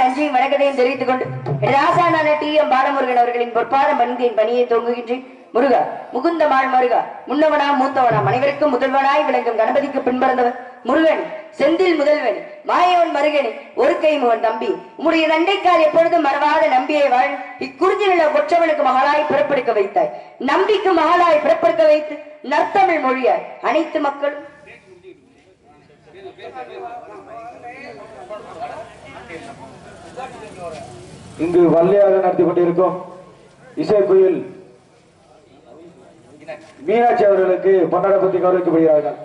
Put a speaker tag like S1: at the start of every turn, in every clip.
S1: நன்றியும் வணக்கத்தையும் தெரிவித்துக் கொண்டு ராசான டி.எம். பாலமுருகன் அவர்களின் பொற்பாத பணிந்தின் பணியை தொங்குகின்றேன். முருகா முகுந்த மாள் மருகா முன்னவனா மூத்தவனா அனைவருக்கும் முதல்வனாய் விளங்கும் கணபதிக்கு பின்பிறந்தவர் முருகன் செந்தில் முதல்வன் மாயவன் மருகன் ஒரு கை முகன் தம்பி உம்முடைய நண்டைக்கால் எப்பொழுதும் மறவாத நம்பியை வாழ் இக்குறிஞ்சிலுள்ள கொற்றவனுக்கு மகளாய் பிறப்பெடுக்க வைத்தாய். நம்பிக்கு மகளாய் பிறப்பெடுக்க வைத்து நற்தமிழ் மொழியாய் அனைத்து மக்களும்
S2: இங்கு வள்ளியாக நடத்தி கொண்டிருக்கும் இசைக்குயில் மீனாட்சி அவர்களுக்கு பொன்னாடப்பத்தி கௌரவிக்கப்படுகிறார்கள்.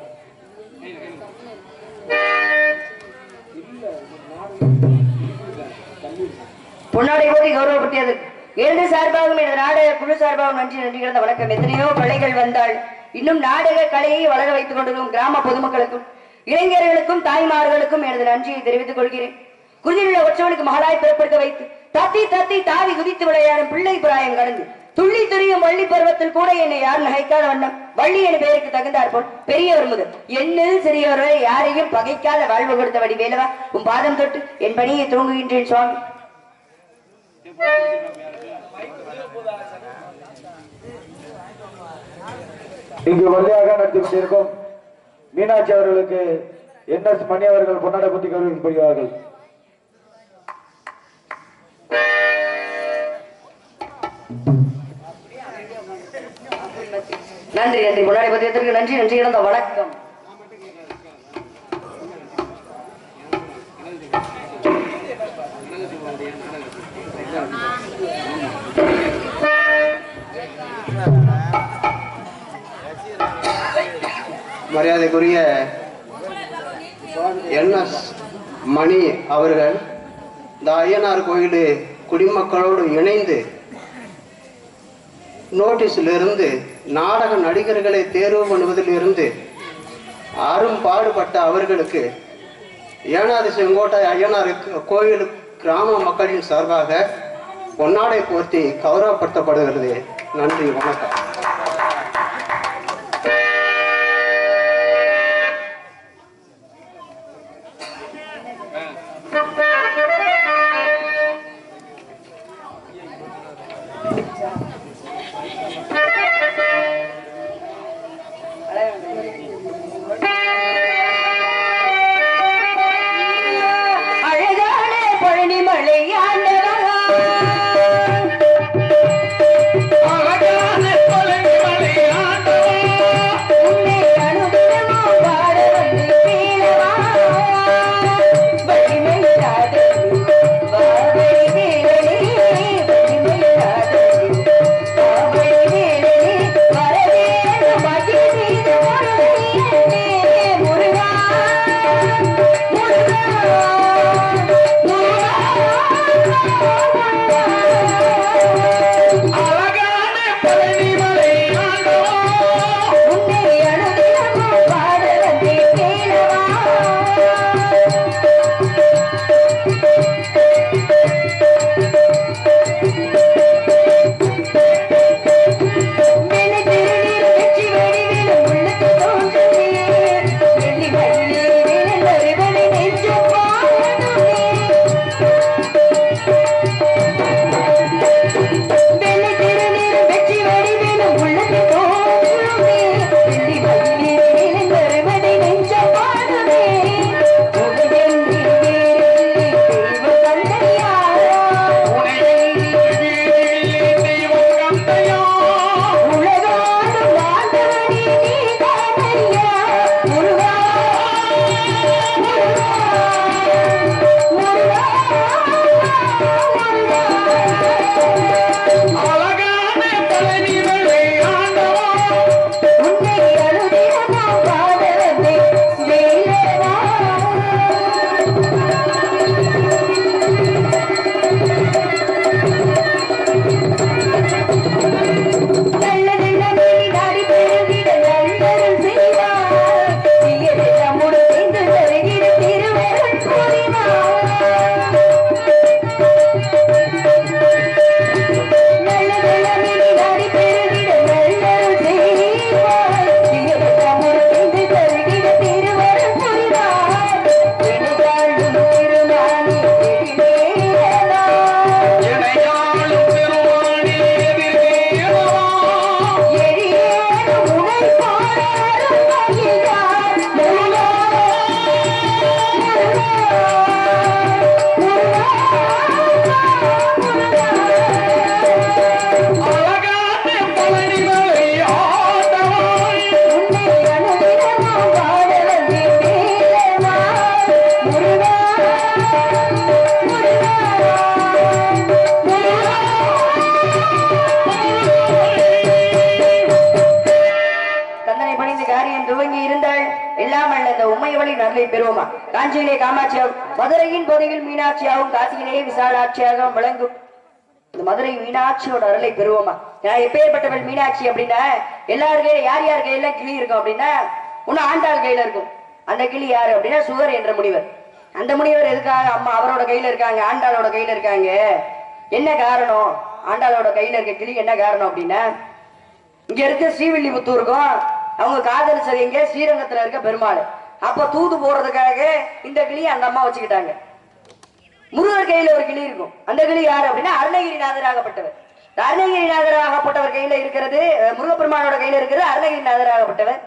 S1: பொன்னாடை போதி கௌரவப்பட்டியது இரண்டு சார்பாகவும் எனது நாடக குழு சார்பாகவும் நன்றி நன்றி கிடந்த வணக்கம். எத்தனையோ பிள்ளைகள் வந்தால் இன்னும் நாடக கலையை வளர வைத்துக் கொண்டிருக்கும் கிராம பொதுமக்களுக்கும் இளைஞர்களுக்கும் தாய்மார்களுக்கும் எனது நன்றியை தெரிவித்துக் கொள்கிறேன். குறிஞ்சிலுள்ள ஒற்றவனுக்கு மகளாய் பிறப்பெடுக்க வைத்து தத்தி தத்தி தாவி குதித்து விளையாடும் பிள்ளை பிராயம் கடந்து துள்ளி துரியும் வள்ளி பருவத்தில் கூட என்னை யார் நகைக்காத வண்ணம் வள்ளி என பெயருக்கு தகுந்தார் போல் பெரியவர் முதல் எண்ணில் சிறியவர்களை யாரையும் பகைக்காத வாழ்வு கொடுத்த வடிவேலவா உன் பாதம் தொட்டு என் பணியை துவங்குகின்றேன் சுவாமி.
S2: இங்கு வள்ளியாக நடத்தி கொண்டிருக்கும் மீனாட்சி அவர்களுக்கு என்.எஸ். மணி அவர்கள் பொன்னாடப்பத்தி கௌரவிக்கப்படுகிறார்கள்.
S1: நன்றி நன்றி பொன்னாடை பத்தியத்திற்கு நன்றி நன்றி கிடந்த வணக்கம்.
S3: மரியாதைக்குரிய என்.எஸ். மணி அவர்கள் இந்த ஐயனார் கோயில் குடிமக்களோடு இணைந்து நோட்டீஸிலிருந்து நாடக நடிகர்களை தேர்வு பண்ணுவதிலிருந்து அரும்பாடுபட்ட அவர்களுக்கு ஏனாதி செங்கோட்டை ஐயனார் கோயில் கிராம மக்களின் சார்பாக பொன்னாடை போர்த்தி கௌரவப்படுத்தப்படுகிறது. நன்றி, வணக்கம்.
S4: அழகான
S1: பெறுவோமா? காஞ்சியிலே காமாட்சியாகவும் மதுரையின் பொதியில் மீனாட்சியாகவும் காசியிலே விசாலாட்சியாகவும் விளங்கும் இந்த மதுரை மீனாட்சியோட அருளை பெறுவோமா? எப்பேற்பட்டவள் மீனாட்சி அப்படின்னா எல்லார் கையில யார் யார் கையில கிளி இருக்கும் அப்படின்னா ஒண்ணு ஆண்டாள் கையில இருக்கும். அந்த கிளி யாரு அப்படின்னா சுகர் என்ற முனிவர். அந்த முனிவர் எதுக்காக அம்மா அவரோட கையில இருக்காங்க, ஆண்டாளோட கையில இருக்காங்க? என்ன காரணம்? ஆண்டாளோட கையில இருக்க கிளி என்ன காரணம் அப்படின்னா இங்க இருக்க ஸ்ரீவில்லிபுத்தூருக்கும் அவங்க காதலிச்சது எங்க ஸ்ரீரங்கத்துல இருக்க பெருமாள். அப்ப தூது போறதுக்காக இந்த கிளியை அந்த அம்மா வச்சுக்கிட்டாங்க. முருகர் கையில ஒரு கிளி இருக்கும். அந்த கிளி யாரு அப்படின்னா அருணகிரிநாதராகப்பட்டவர். அருணகிரிநாதராகப்பட்டவர் கையில இருக்கிறது, முருகப்பெருமானோட கையில இருக்கிறது அருணகிரிநாதராகப்பட்டவர்.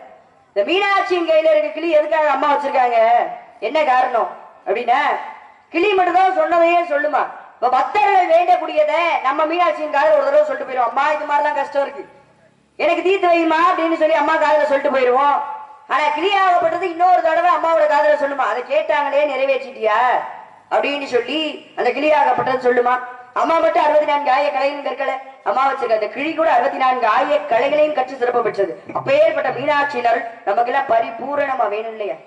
S1: இந்த மீனாட்சியின் கையில இருக்க கிளி எதுக்காக அம்மா வச்சிருக்காங்க? என்ன காரணம் அப்படின்னா கிளி மட்டும்தான் சொன்னதையே சொல்லுமா. இப்ப பக்தர்கள் வேண்டக்கூடியதை நம்ம மீனாட்சியின் காதல ஒரு தடவை சொல்லிட்டு போயிடும். அம்மா இது மாதிரிலாம் கஷ்டம் இருக்கு, எனக்கு தீர்த்து வைமா அப்படின்னு சொல்லி அம்மா காதல சொல்லிட்டு போயிடுவோம். ஆனா கிளியாகப்பட்டது இன்னொரு தடவை அம்மாவோட காதல சொல்லுமா. அதை கேட்டாங்களே நிறைவேற்றிட்டியா அப்படின்னு சொல்லி அந்த கிளியாகப்பட்டது சொல்லுமா. அம்மா மட்டும் 64 ஆய கலையும் கற்களை அம்மா வச்சிருக்க. அந்த கிளி கூட 64 ஆய கலைகளையும் கற்று சிறப்பு பெற்றது. அப்பேற்பட்ட மீனாட்சியினர் நமக்கு எல்லாம் பரிபூரணமா வேணும் இல்லையா?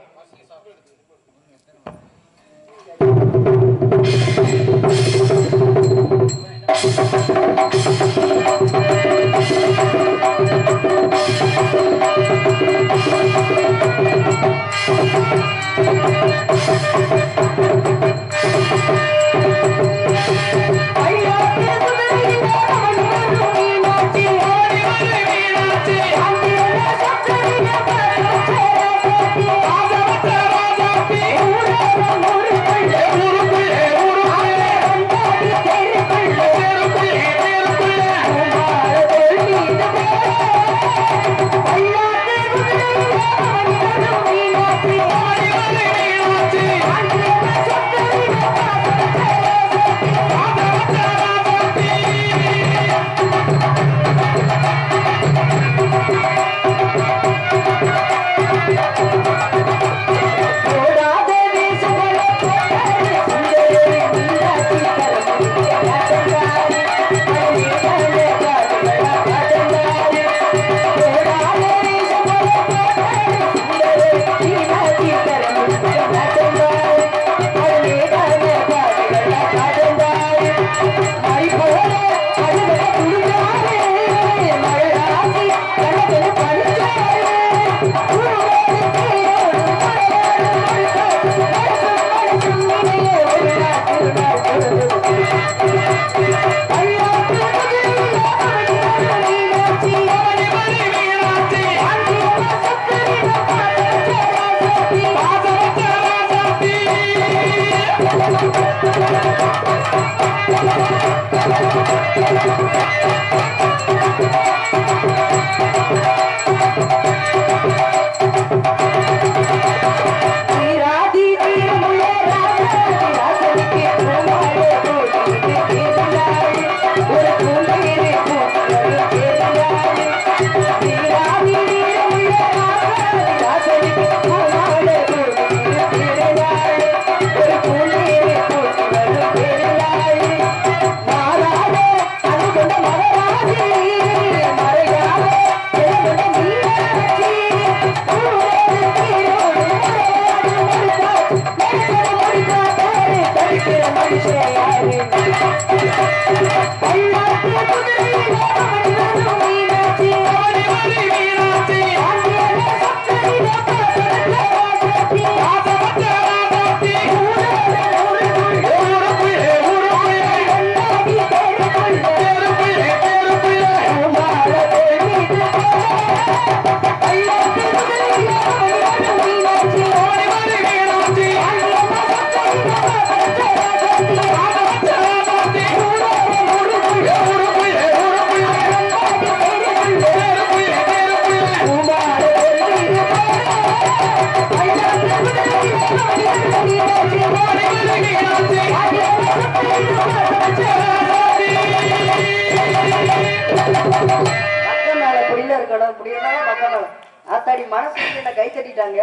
S1: ஆத்தாடி மனசு என்ன கை தட்டிட்டாங்க.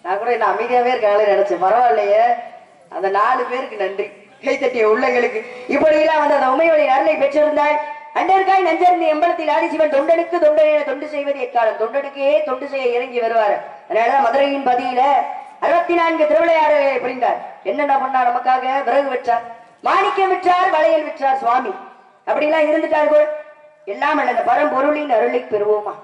S1: நான் கூட என்ன அமைதியாவே இருக்காங்களே நினைச்சேன். பரவாயில்லையே, அந்த 4 பேருக்கு நன்றி, கை தட்டிய உள்ளங்களுக்கு. இப்படியெல்லாம் வந்து அந்த உமையோடைய அருளை பெற்றிருந்தாள். அண்டர்காய் நஞ்சர்ந்து எம்பலத்தில் ஆதிசிவன் தொண்டனுக்கு தொண்டனென தொண்டு செய்வது எக்காலம், தொண்டனுக்கே தொண்டு செய்ய இறங்கி வருவார். அதனாலதான் மதுரையின் பதியில 64 திருவிளையாடல்களை புரிந்தார். என்னென்ன பண்ணார்? நமக்காக விறகு விற்றார், மாணிக்கம் விற்றார், வளையல் விற்றார் சுவாமி. அப்படிலாம் இருந்துட்டார்கள். எல்லாம் அல்ல அந்த பரம்பொருளின் அருளை பெறுவோமா?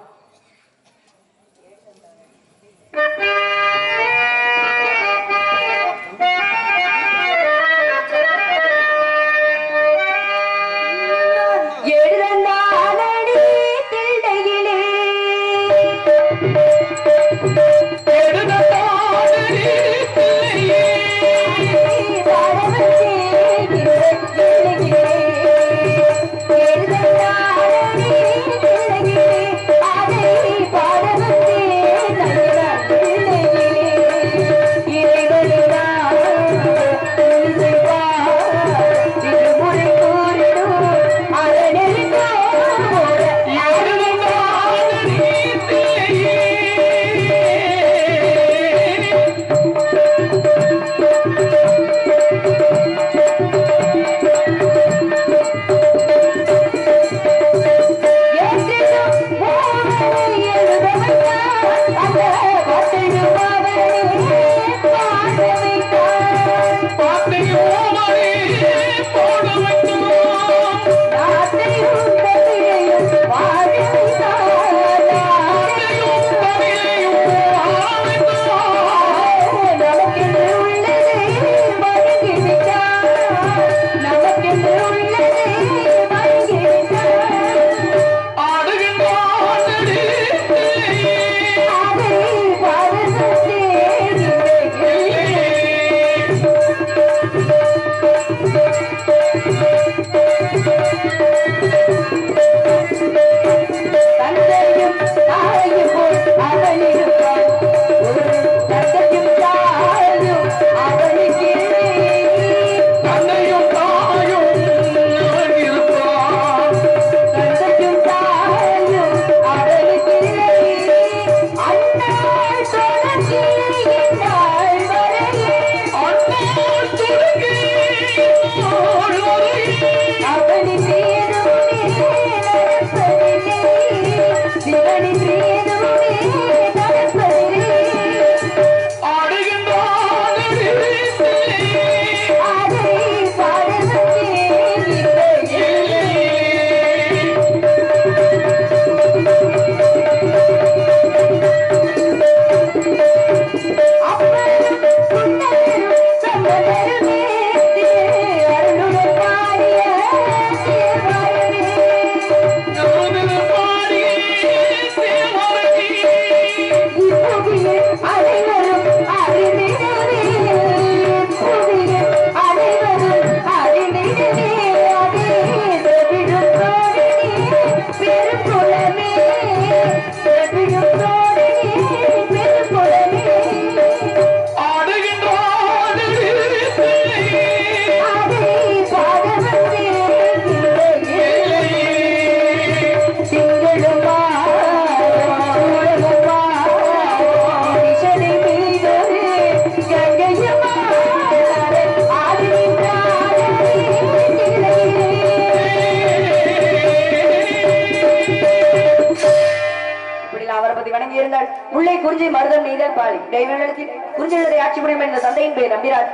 S1: குறிஞ்சி மருதம் நீதல் பாலி இடைவெளியில் குறிஞ்சிகளை ஆட்சி புரியும் என்ற தந்தையின் பெயர் நம்பினார்.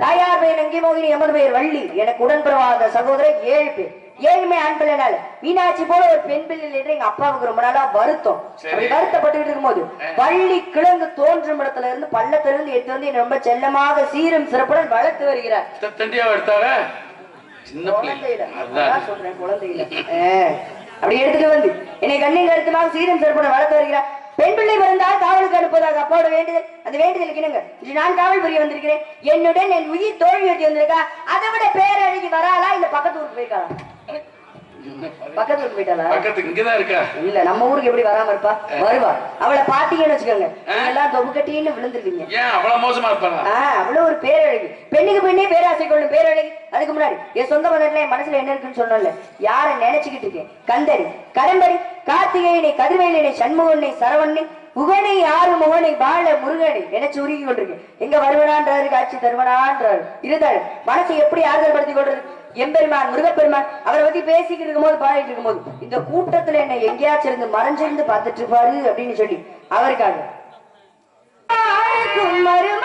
S1: தாயார் பெயர் நங்கி மோகினி, எமது பெயர் வள்ளி. எனக்கு உடன்பிறவாத சகோதரர் 7 பேர். 7மே ஆண் பிள்ளைனால மீனாட்சி போல ஒரு பெண் பிள்ளை என்று எங்க அப்பாவுக்கு ரொம்ப நாளா வருத்தம். அப்படி வருத்தப்பட்டு இருக்கும்போது வள்ளி கிழங்கு தோன்றும் இடத்துல இருந்து பள்ளத்திலிருந்து எடுத்து வந்து ரொம்ப செல்லமாக சீரும் சிறப்புடன் வளர்த்து வருகிறார். சொல்றேன் குழந்தையில அப்படி எடுத்துட்டு வந்து என்னை கண்ணின் கருத்துமாக சீரும் சிறப்புடன் வளர்த்து வருகிறார். பெண் பிள்ளை பிறந்தால் காவலுக்கு அனுப்புவதாக அப்பாவோட வேண்டுதல். அந்த வேண்டுதலுக்கு இணங்க இன்று நான் காவல் புரிய வந்திருக்கிறேன். என்னுடன் என் உயிர் தோல்வி வச்சு வந்திருக்கா. அதை விட பேரழகி வராளா இல்ல பக்கத்து ஊருக்கு போயிருக்காளா? பக்கத்து ஊருக்கு போயிட்டாளா?
S4: இங்கதான் இருக்கா?
S1: இல்ல நம்ம ஊருக்கு எப்படி வராம இருப்பா? வருவா. அவளை பாத்தீங்கன்னு வச்சுக்கோங்க, எல்லாம் தொகுக்கட்டின்னு விழுந்துருவீங்க.
S4: ஏன் அவ்வளவு மோசமா இருப்பாங்க?
S1: அவ்வளவு ஒரு பேரழகி. பெண்ணுக்கு பெண்ணே பேராசை கொள்ளும் பேரழகி. அதுக்கு முன்னாடி என் சொந்த மனத்துல என் மனசுல என்ன இருக்குன்னு சொன்னோம்ல, யார நினைச்சுக்கிட்டு இருக்கேன்? கந்தரி, கடம்பரி, கார்த்திகேயனை, கதிர்வேலனை, சண்முகனை, சரவணனை, புகனை, ஆறு முகனை, பால முருகனை நினைச்சு உருகி கொண்டிருக்கேன். எங்க வருவனான்றாரு, காட்சி தருவனான்றாரு. இருந்தாலும் மனசை எப்படி ஆறுதல் படுத்திக் கொள்றது? எம்பெருமான் முருகப்பெருமான் அவரை பத்தி பேசிக்கிட்டு இருக்கும் போது, பாடிட்டு இருக்கும் போது, இந்த கூட்டத்துல என்ன எங்கேயாச்சும் இருந்து மறைஞ்சிருந்து பார்த்துட்டு இருப்பாரு அப்படின்னு சொல்லி அவருக்காக மரும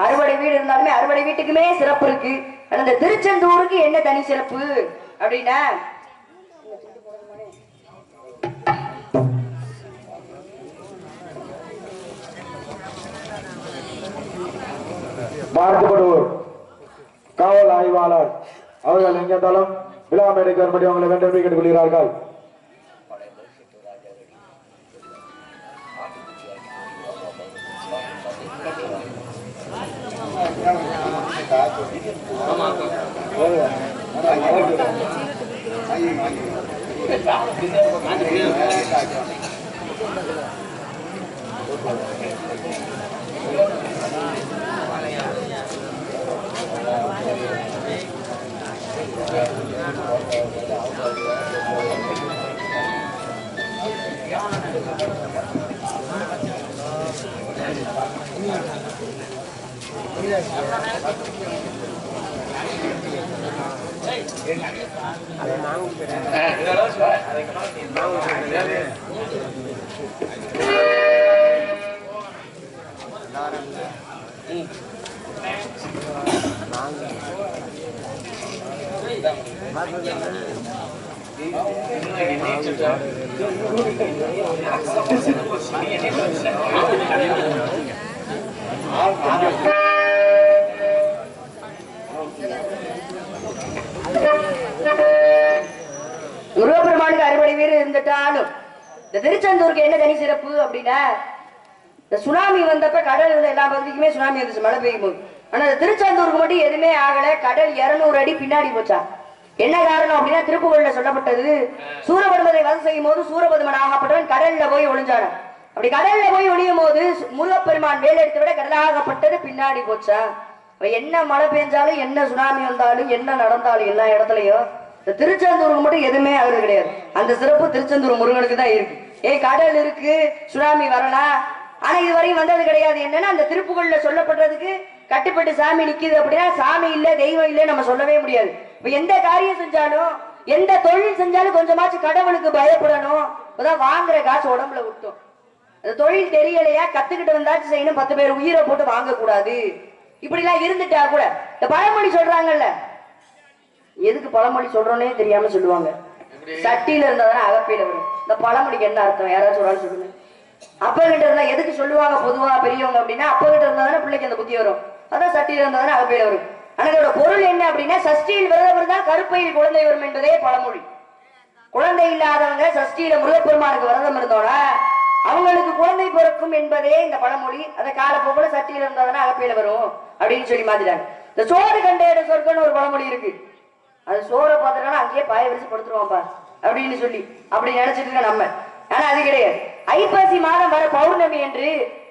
S1: அறுவடை வீடு இருந்தாலுமே அறுவடை வீட்டுக்குமே சிறப்பு இருக்கு. அந்த திருச்செந்தூருக்கு என்ன தனி சிறப்பு அப்படின்னா,
S2: மார்க்கப்படுவோர் காவல் ஆய்வாளர் அவர்கள் எங்கே இருந்தாலும் விழா மேடைக்கு வரும்படி அவங்களை வேண்டுமே கேட்டுக்கொள்கிறார்கள்.
S1: முருகப்பெருமானுக்கு அறுபடை வீடு இருந்துட்டாலும் இந்த திருச்செந்தூருக்கு என்ன தனி சிறப்பு அப்படின்னா, இந்த சுனாமி வந்தப்ப கடல் எல்லா பகுதிக்குமே சுனாமி வந்துச்சு மழை பெய்யும் போது. ஆனா இந்த திருச்செந்தூருக்கு மட்டும் எதுவுமே ஆகல. கடல் 200 அடி பின்னாடி போச்சா. என்ன காரணம் அப்படின்னா, திருப்புகழ்ல சொல்லப்பட்டது, சூரபதுமனை வதம் செய்யும் போது சூரபதுமன் ஆகப்பட்டவன் கடல்ல போய் ஒளிஞ்சான. அப்படி கடல்ல போய் ஒளியும் போது முருகப்பெருமான் வேலை எடுத்து விட கடலாகப்பட்டது பின்னாடி போச்சா. என்ன மழை பெஞ்சாலும் என்ன சுனாமி வந்தாலும் என்ன நடந்தாலும் எல்லா இடத்துலயும் இந்த திருச்செந்தூருக்கு மட்டும் எதுவுமே ஆகுறது கிடையாது. அந்த சிறப்பு திருச்செந்தூர் முருகனுக்கு தான் இருக்கு. கடல் இருக்கு, சுனாமி வரலாம், ஆனா இதுவரையும் வந்தது கிடையாது. என்னன்னா அந்த திருப்புகள்ல சொல்லப்படுறதுக்கு கட்டுப்பட்டு சாமி நிக்குது அப்படின்னா, சாமி இல்ல தெய்வம் இல்ல நம்ம சொல்லவே முடியாது. இப்ப எந்த காரியம் செஞ்சாலும் எந்த தொழில் செஞ்சாலும் கொஞ்சமாச்சும் கடவுளுக்கு பயப்படணும். இப்பதான் வாங்குற காசு உடம்புல விட்டோம். அந்த தொழில் தெரியலையா, கத்துக்கிட்டு வந்தாச்சும் செய்யணும். 10 பேர் உயிரை போட்டு வாங்க கூடாது. இப்படி எல்லாம் இருந்துட்டா கூட இந்த பழமொழி சொல்றாங்கல்ல, எதுக்கு பழமொழி சொல்றோன்னே தெரியாம சொல்லுவாங்க. சட்டியில இருந்தாதானே அகப்பையில வரும். இந்த பழமொழிக்கு என்ன அர்த்தம் யாராச்சும் ஒரு ஆள் சொல்லுங்க. அப்ப கிட்ட இருந்தா எதுக்கு சொல்லுவாங்க பொதுவா பெரியவங்க அப்படின்னா, அப்ப கிட்ட இருந்தாதானே பிள்ளைக்கு அந்த புத்தி வரும். அதான் சட்டியில இருந்தாதானே அகப்பையில வரும். ஆனா இதோட பொருள் என்ன அப்படின்னா, சஷ்டியில் விரதம் இருந்தால் கருப்பையில் குழந்தை வரும் என்பதே பழமொழி. குழந்தை இல்லாதவங்க சஷ்டியில முருகப்பெருமானுக்கு விரதம் இருந்தோம்னா அவங்களுக்கு குழந்தை பிறக்கும் என்பதே இந்த பழமொழி. அதை காலப்போக்குல சட்டியில இருந்தாதானே அகப்பையில வரும் அப்படின்னு சொல்லி மாத்திட்டாங்க. இந்த சோறு கண்ட சொர்க்கம்னு ஒரு பழமொழி இருக்கு. அது சோறை பார்த்துட்டோம்னா அங்கேயே பாய விரிச்சு படுத்துருவோம்ப்பா அப்படின்னு சொல்லி அப்படி நினைச்சிட்டு இருக்க நம்ம. ஆனா அது கிடையாது. ஐப்பசி மாதம் வர பௌர்ணமி என்று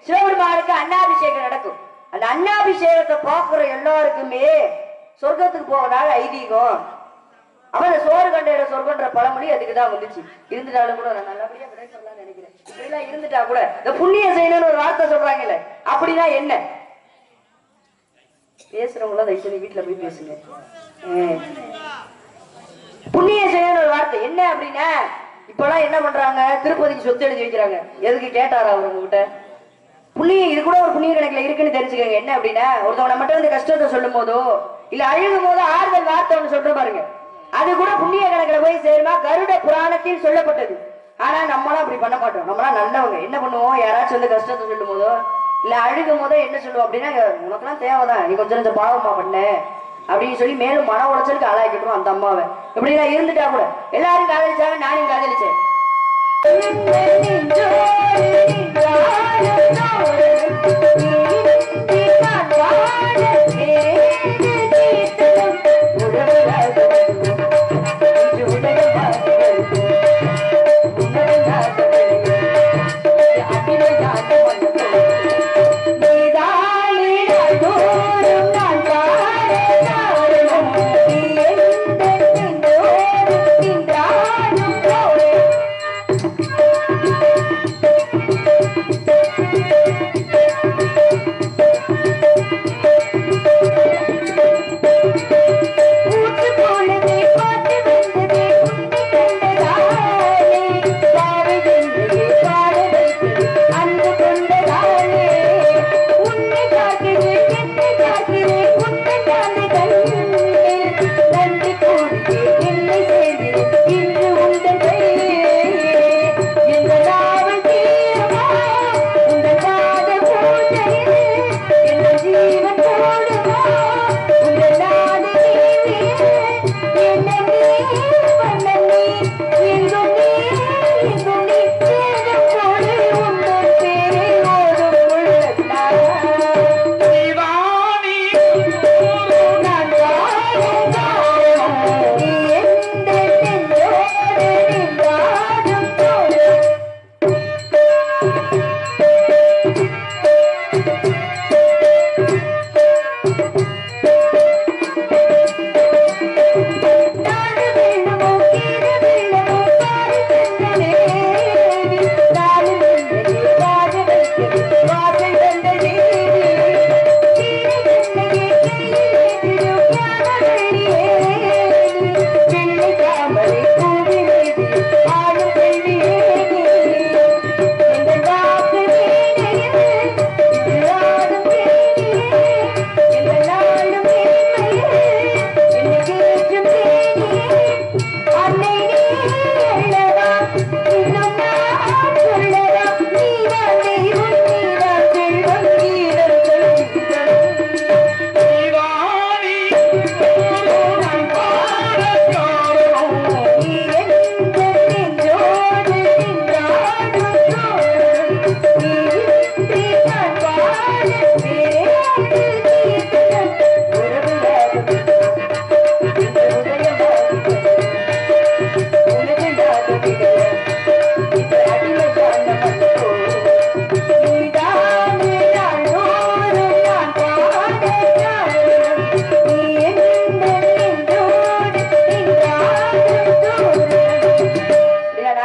S1: சிவபெருமானுக்கு அன்னாபிஷேகம் நடக்கும். அந்த அன்னாபிஷேகத்தை பார்க்கிற எல்லாருக்குமே சொர்க்கத்துக்கு போவதாக ஐதீகம். அப்ப அந்த சோறு கண்ட சொர்க்கன்ற பழமொழி அதுக்குதான் வந்துச்சு. இருந்துட்டாலும் கூட நான் நல்லபடியா கிடைக்கலாம் நினைக்கிறேன். இப்படி எல்லாம் இருந்துட்டா கூட இந்த புண்ணிய செய்யணும்னு ஒரு வார்த்தை சொல்றாங்கல்ல, அப்படின்னா என்ன பேசுறவங்கள தயவுசெய்து வீட்டுல போய் பேசுங்க. புண்ணிய செய்யணும்னு ஒரு வார்த்தை என்ன அப்படின்னா, இப்பெல்லாம் என்ன பண்றாங்க, திருப்பதிக்கு சொத்து எழுதி வைக்கிறாங்க. எதுக்கு கேட்டாரா அவர் உங்ககிட்ட? புண்ணியம், இது கூட ஒரு புண்ணிய கணக்குல இருக்குன்னு தெரிஞ்சுக்கோங்க. என்ன அப்படின்னா, ஒருத்தவங்க மட்டும் வந்து கஷ்டத்தை சொல்லும் போதோ இல்ல அழுகும் போதோ ஆறுதல் வார்த்தை ஒண்ணு சொல்ற பாருங்க, அது கூட புண்ணிய கணக்குல போய் சேருமா? கருட புராணத்தில் சொல்லப்பட்டது. ஆனா நம்மளாம் அப்படி பண்ண மாட்டோம். நம்மளாம் நல்லவங்க. என்ன பண்ணுவோம், யாராச்சும் வந்து கஷ்டத்தை சொல்லும் போதோ இல்ல அழுகும் போதோ என்ன சொல்லுவோம் அப்படின்னா, உனக்கெல்லாம் தேவைதான், நீ கொஞ்சம் பாவமா பண்ண அப்படின்னு சொல்லி மேலும் மன உளைச்சலுக்கு ஆளாக்கிட்டுரும் அந்த அம்மாவை. இப்படிலாம் இருந்துட்டா கூட எல்லாரும் காதலிச்சாங்க, நானும் காதலிச்சேன்.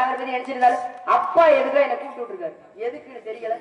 S1: அவரை பத்தி நினைச்சிருந்தாலும் அப்பா எதுக்கோ என்ன கூப்பிட்டு விட்டுருக்காரு, எதுக்குன்னு தெரியல.